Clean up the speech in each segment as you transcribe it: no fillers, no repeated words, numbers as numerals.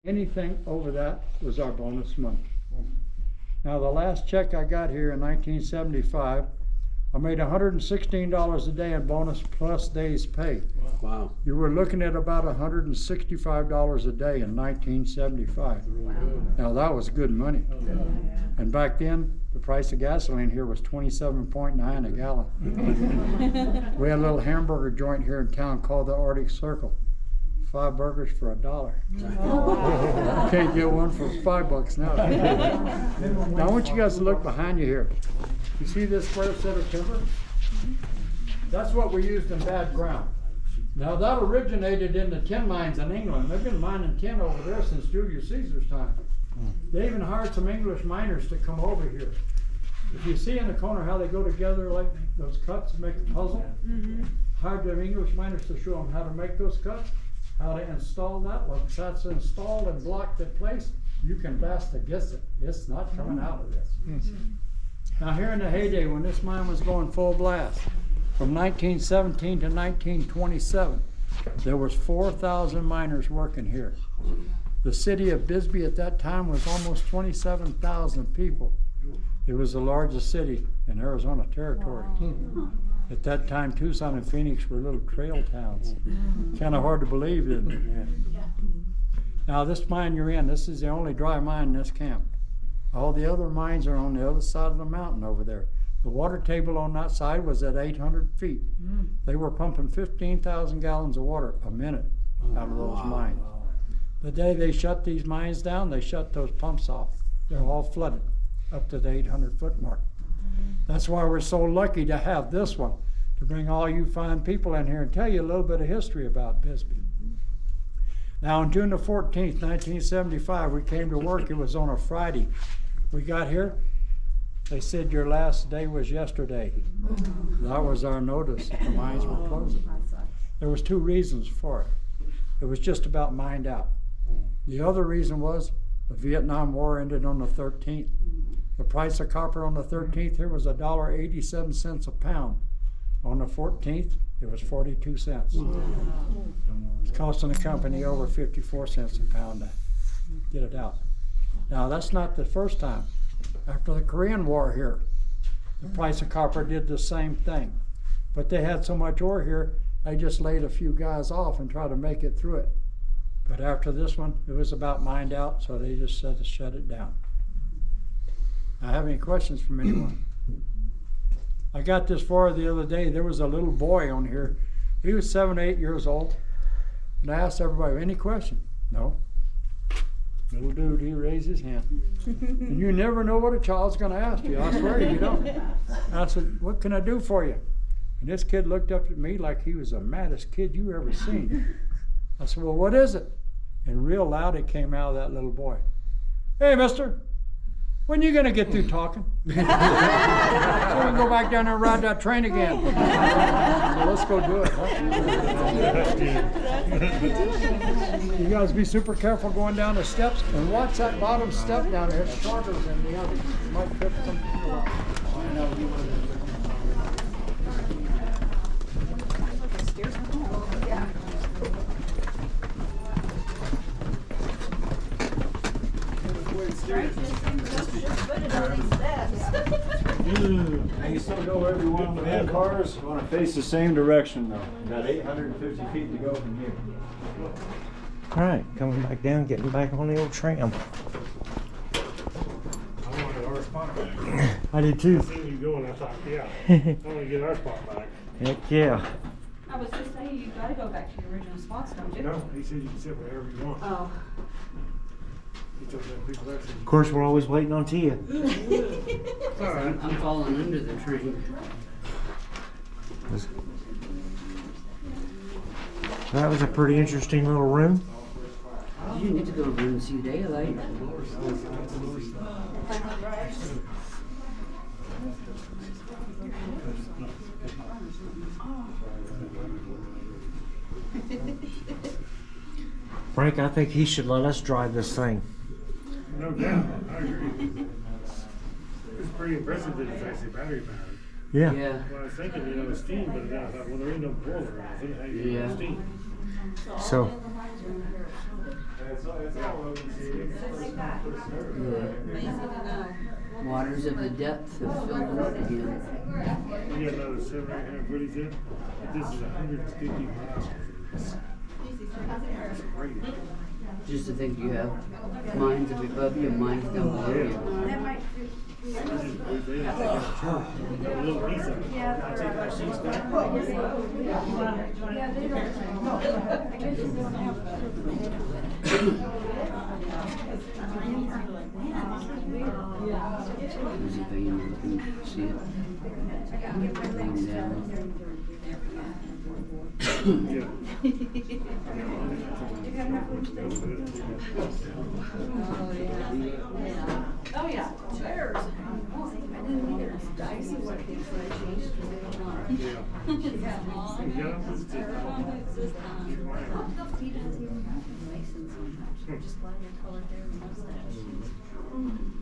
Anything over that was our bonus money. Now, the last check I got here in 1975, I made $116 a day in bonus plus days pay. Wow. You were looking at about $165 a day in 1975. Wow. Now, that was good money. And back then, the price of gasoline here was 27.9 a gallon. We had a little hamburger joint here in town called the Arctic Circle. 5 burgers for $1. Can't get one for $5 now. Now I want you guys to look behind you here. You see this square set of timber? That's what we used in bad ground. Now that originated in the tin mines in England. They've been mining tin over there since Julius Caesar's time. They even hired some English miners to come over here. If you see in the corner how they go together like those cuts and make a puzzle, hired them English miners to show them how to make those cuts, how to install that. Once that's installed and blocked in place, you can best against it. It's not coming out of this. Now here in the heyday when this mine was going full blast, from 1917 to 1927, there was 4,000 miners working here. The city of Bisbee at that time was almost 27,000 people. It was the largest city in Arizona territory. At that time, Tucson and Phoenix were little trail towns. Kind of hard to believe, isn't it? Now this mine you're in, this is the only dry mine in this camp. All the other mines are on the other side of the mountain over there. The water table on that side was at 800 feet. They were pumping 15,000 gallons of water a minute out of those mines. The day they shut these mines down, they shut those pumps off. They're all flooded up to the 800-foot mark. That's why we're so lucky to have this one, to bring all you fine people in here and tell you a little bit of history about Bisbee. Now on June the 14th, 1975, we came to work. It was on a Friday. We got here, they said your last day was yesterday. That was our notice that the mines were closing. There was 2 reasons for it. It was just about mined out. The other reason was the Vietnam War ended on the 13th. The price of copper on the 13th here was $1.87 a pound. On the 14th, it was 42 cents. It's costing the company over 54 cents a pound to get it out. Now that's not the first time. After the Korean War here, the price of copper did the same thing. But they had so much ore here, they just laid a few guys off and tried to make it through it. But after this one, it was about mined out, so they just said to shut it down. I have any questions from anyone? I got this far the other day. There was a little boy on here. He was 7 or 8 years old. And I asked everybody, any question? No. Little dude, he raised his hand. And you never know what a child's going to ask you. I swear you don't. And I said, what can I do for you? And this kid looked up at me like he was the maddest kid you ever seen. I said, well, what is it? And real loud it came out of that little boy. Hey, mister. When are you going to get through talking? So we can go back down there and ride that train again. So let's go do it. Huh? You guys be super careful going down the steps and watch that bottom step down there. It's shorter than the other. You might trip some people up. Now you still go everyone with the cars want to face the same direction though. About 850 feet to go from here. Alright, coming back down, getting back on the old tram. I wanted our spot back. I did too. I seen you go and I thought, yeah, I want to get our spot back. Heck yeah. I was just saying, you gotta go back to your original spots, don't you? No, he said you can sit wherever you want. Oh. He told them people that. Of course, we're always waiting on Tia. All right. I'm falling under the train. That was a pretty interesting little room. You need to go to and see daylight. Frank, I think he should let us drive this thing. No doubt, I agree. It's pretty impressive that it's actually battery powered. Yeah. Yeah. Well, I was thinking, you know, steam, but then I thought, well, there ain't no boiler. I think how you Yeah. steam. So, It's all open seating. The waters of the depth have filled up again. We got another 7.5 foot, he said. But this is 150 miles. That's great. Just to think you have mines up above you and mines down below you. I just believe they didn't take out a church. A little piece of it. I take my sheets back. There's a vein there, you can see it. Vein down. Yeah. Oh, yeah. Chairs.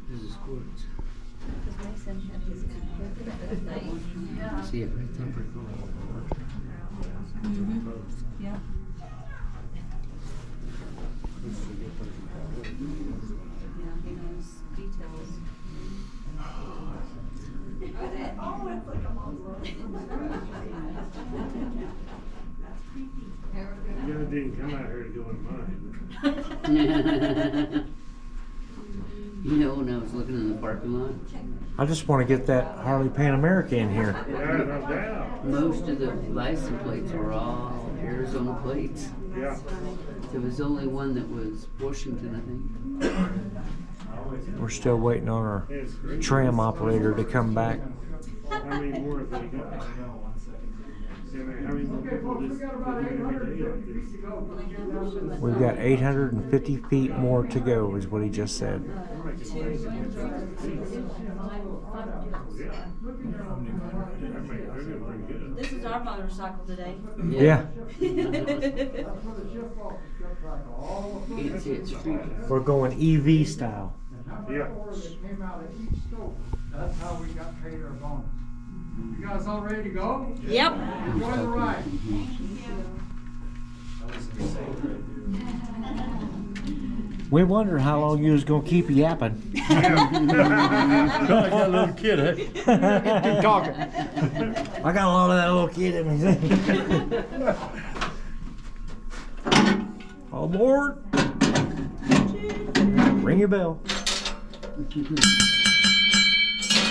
This is quartz. See it right there. Yeah. Yeah, he knows details. You didn't come out here to go in mine. You know, when I was looking in the parking lot, I just want to get that Harley Pan America in here. Yeah, no doubt. most of the license plates were all Arizona plates. Yeah. There was only one that was Washington, I think. We're still waiting on our It's great. tram operator to come back. How many more have they got? Yeah, man, how many more people just do every day like this? We've got 850 feet more to go, is what he just said. This is our motorcycle today. Yeah, Can't see it street. we're going EV style. Yeah. Came out of each stove. That's how we got paid our bonus. You guys all ready to go? Yep. Enjoy the ride. We wonder how long you was gonna keep yapping. Like that little kid, eh? Keep talking. I got a lot of that little kid in me. All aboard. Ring your bell.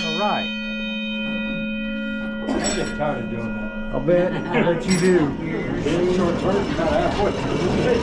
All right. I get tired of doing that. I'll bet you do. Short term, about halfway through the day.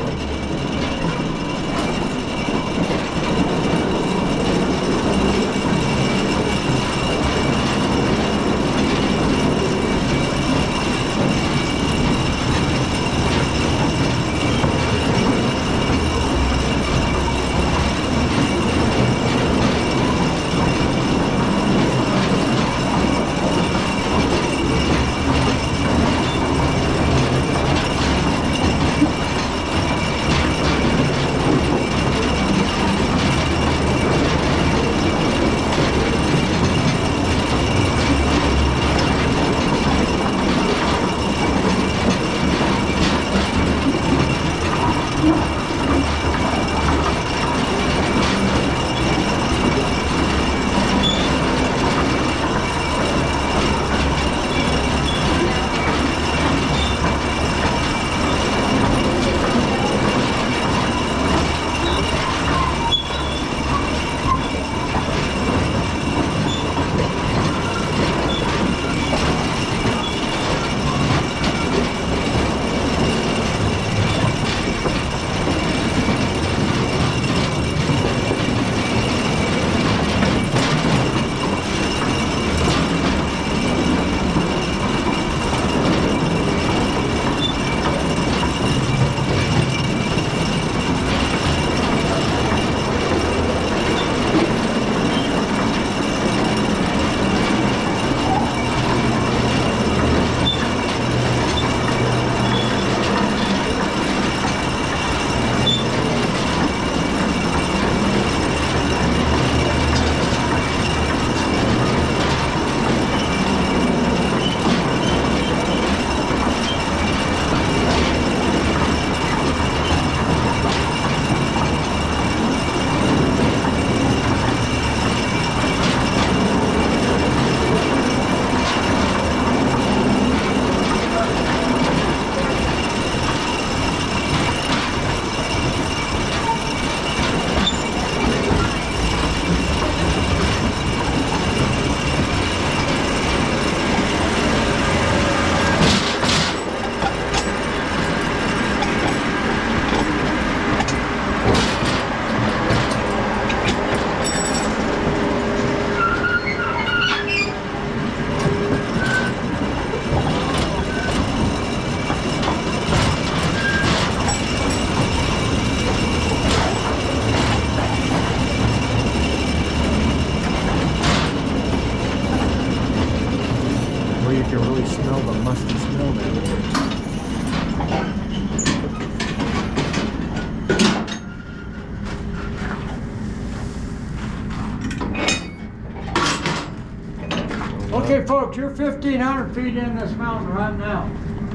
Okay, folks, you're 1,500 feet in this mountain right now.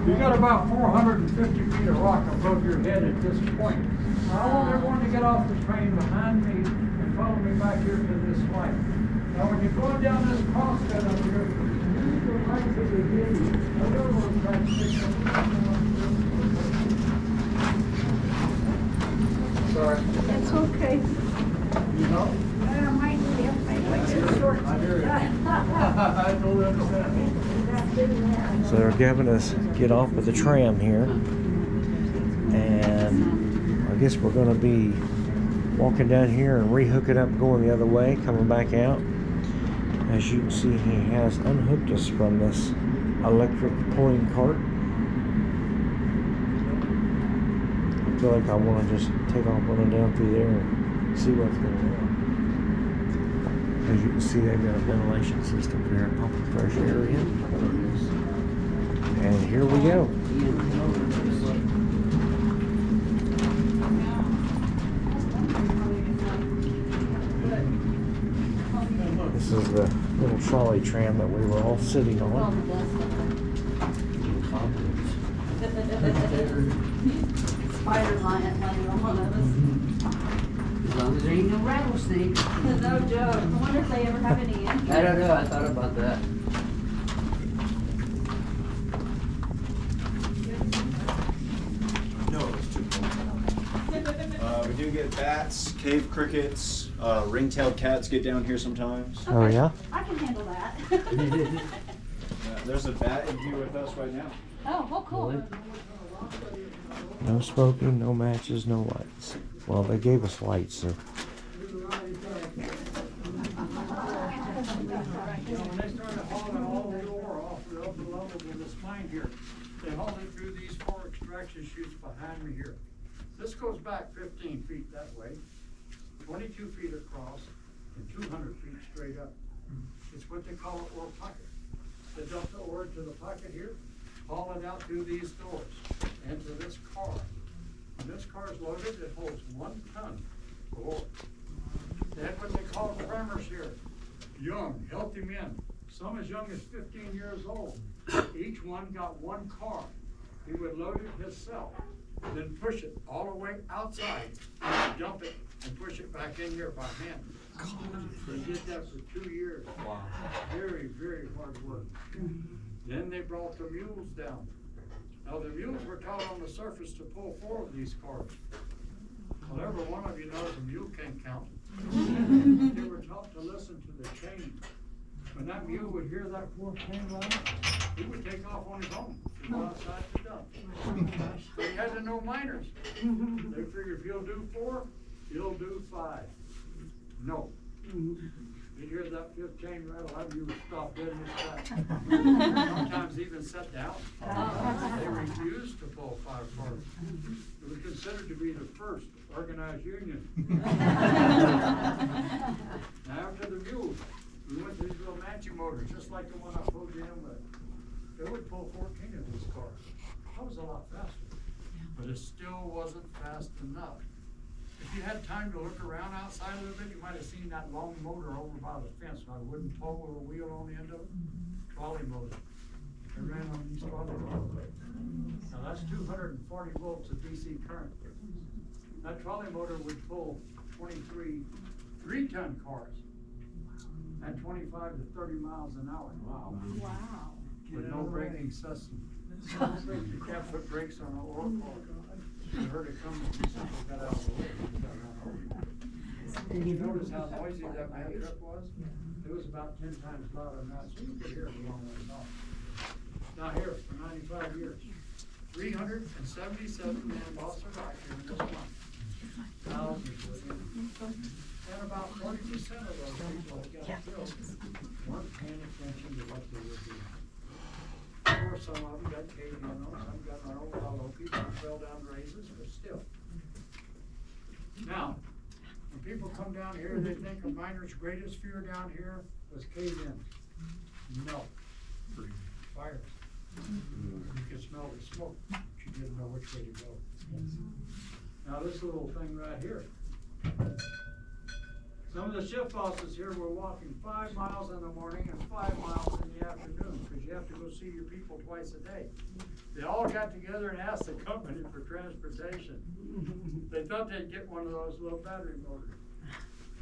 You got about 450 feet of rock above your head at this point. I want everyone to get off the train behind me and follow me back here to this light. Now, when you're going down this crosscut up here, use the lights that they gave you. Now, the other one's trying to pick up. Sorry. That's okay. You know? I might be up my short. I hear you. I totally understand. So they're having us get off of the tram here, and I guess we're going to be walking down here and rehook it up, going the other way, coming back out. As you can see, he has unhooked us from this electric pulling cart. I feel like I want to just take off running down through there and see what's going on. As you can see, they've got a ventilation system here, pumping fresh air in. And here we go. This is the little trolley tram that we were all sitting on. Spider laying on one of us. As long as there ain't no rattlesnakes. No joke. I wonder if they ever have any in here. I don't know, I thought about that. No, it's too cold. We do get bats, cave crickets, ring-tailed cats get down here sometimes. Oh yeah? I can handle that. There's a bat in here with us right now. Oh, cool. No smoking, no matches, no lights. Well, they gave us lights, so. When they started hauling all the ore off the upper level of this mine here, they hauled it through these 4 extraction chutes behind me here. This goes back 15 feet that way, 22 feet across, and 200 feet straight up. It's what they call an ore pocket. They dump the ore to the pocket here, haul it out through these doors into this car. When this car is loaded, it holds 1 ton of ore. They have what they call primers here. Young, healthy men, some as young as 15 years old. Each one got 1 car. He would load it himself, then push it all the way outside, dump it, and push it back in here by hand. They did that for 2 years. Wow. Very, very hard work. Then they brought the mules down. Now the mules were taught on the surface to pull 4 of these cars. Well, every one of you knows a mule can't count. They were taught to listen to the chain. When that mule would hear that 4th chain running, he would take off on his own to go outside to dump. But he had to know miners. They figured if he'll do 4, he'll do 5. No. You'd hear that 5th chain rattle, that mule would stop dead in his tracks. Sometimes even sit down. They refused to pull 5 cars. It was considered to be the first organized union. Now after the mules, we went to these little Manchi motors, just like the one I pulled you in with. They would pull 14 of these cars. That was a lot faster, but it still wasn't fast enough. If you had time to look around outside a little bit, you might have seen that long motor over by the fence, a wooden pole with a wheel on the end of it. Trolley motor. They ran on these trolley motors. Now that's 240 volts of DC current. That trolley motor would pull 23 3-ton cars at 25 to 30 miles an hour. Wow. Wow. With no braking system. You can't put brakes on an ore car. You heard it coming, you simply got out of the way. Did you notice how noisy that man truck was? It was about 10 times louder than that, so you could hear it a long way off. Now here, for 95 years, 377 men lost their life here in this one. Thousands were injured. And about 40% of those people that got killed weren't paying attention to what they were doing. Of course, some of them got caved in on, some got in our old hollow, people fell down raises, but still. Now, when people come down here, they think a miner's greatest fear down here was cave-ins. No. Fires. You could smell the smoke, but you didn't know which way to go. Now this little thing right here, Some of the shift bosses here were walking 5 miles in the morning and 5 miles in the afternoon, because you have to go see your people twice a day. They all got together and asked the company for transportation. They thought they'd get one of those little battery motors.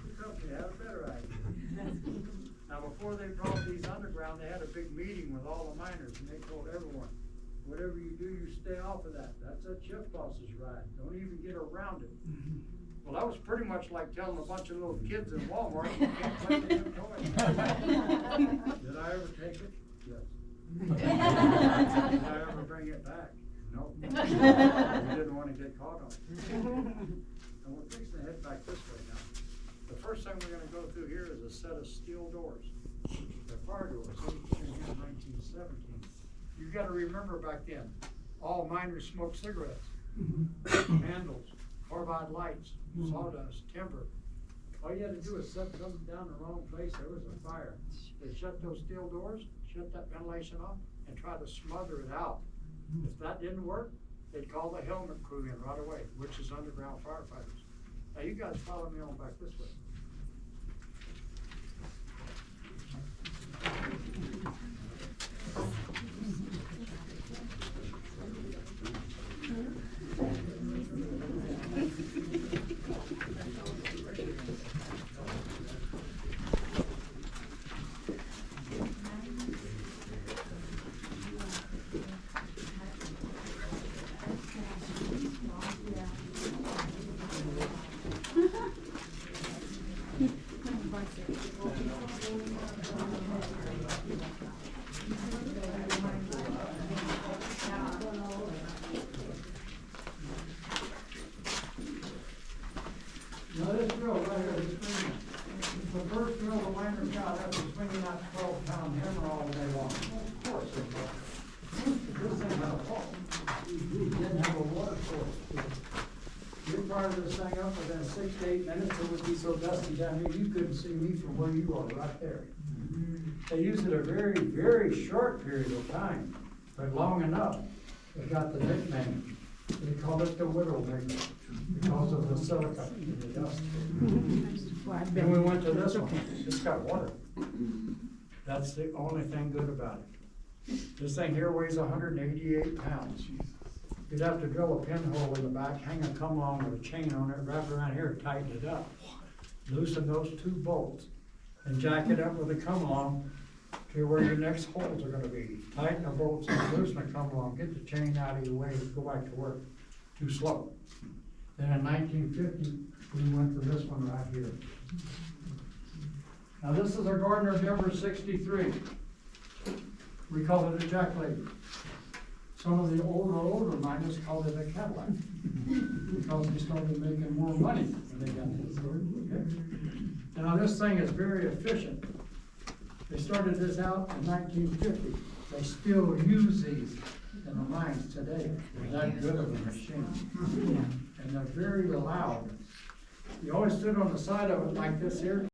The company had a better idea. Now, before they brought these underground, they had a big meeting with all the miners, and they told everyone, whatever you do, you stay off of that. That's a shift boss's ride. Don't even get around it. Well, that was pretty much like telling a bunch of little kids in Walmart, you can't play with them toys. Did I ever take it? Yes. Did I ever bring it back? No. We didn't want to get caught on it. And we're fixing to head back this way now. The first thing we're gonna go through here is a set of steel doors. They're fire doors, they came in 1917. You gotta remember back then, all miners smoked cigarettes, candles, carbide lights, sawdust, timber. All you had to do is set something down the wrong place, there was a fire. They shut those steel doors, shut that ventilation off, and try to smother it out. If that didn't work, they'd call the helmet crew in right away, which is underground firefighters. Now you guys follow me on back this way. Now this drill right here, this swinging, the first drill the miner got after swinging that 12-pound hammer all day long. Of course it was. This thing had a fault. It didn't have a water source. You fired this thing up within 6 to 8 minutes, it would be so dusty down here, you couldn't see me from where you are, right there. They used it a very, very short period of time, but long enough. They got the nickname. They call it the Widowmaker because of the silica in the dust. Then we went to this one. It's got water. That's the only thing good about it. This thing here weighs 188 pounds. You'd have to drill a pinhole in the back, hang a come along with a chain on it, wrap it around here, tighten it up. Loosen those 2 bolts and jack it up with a come along to where your next holes are gonna be. Tighten the bolts and loosen the come along, get the chain out of your way, go back to work. Too slow. Then in 1950, we went to this one right here. Now this is a Gardner number 63. We call it a jackleg. Some of the older miners called it a Cadillac because they started making more money when they got this. Okay? Now this thing is very efficient. They started this out in 1950. They still use these in the mines today. They're that good of a machine. And they're very loud. You always stood on the side of it like this here.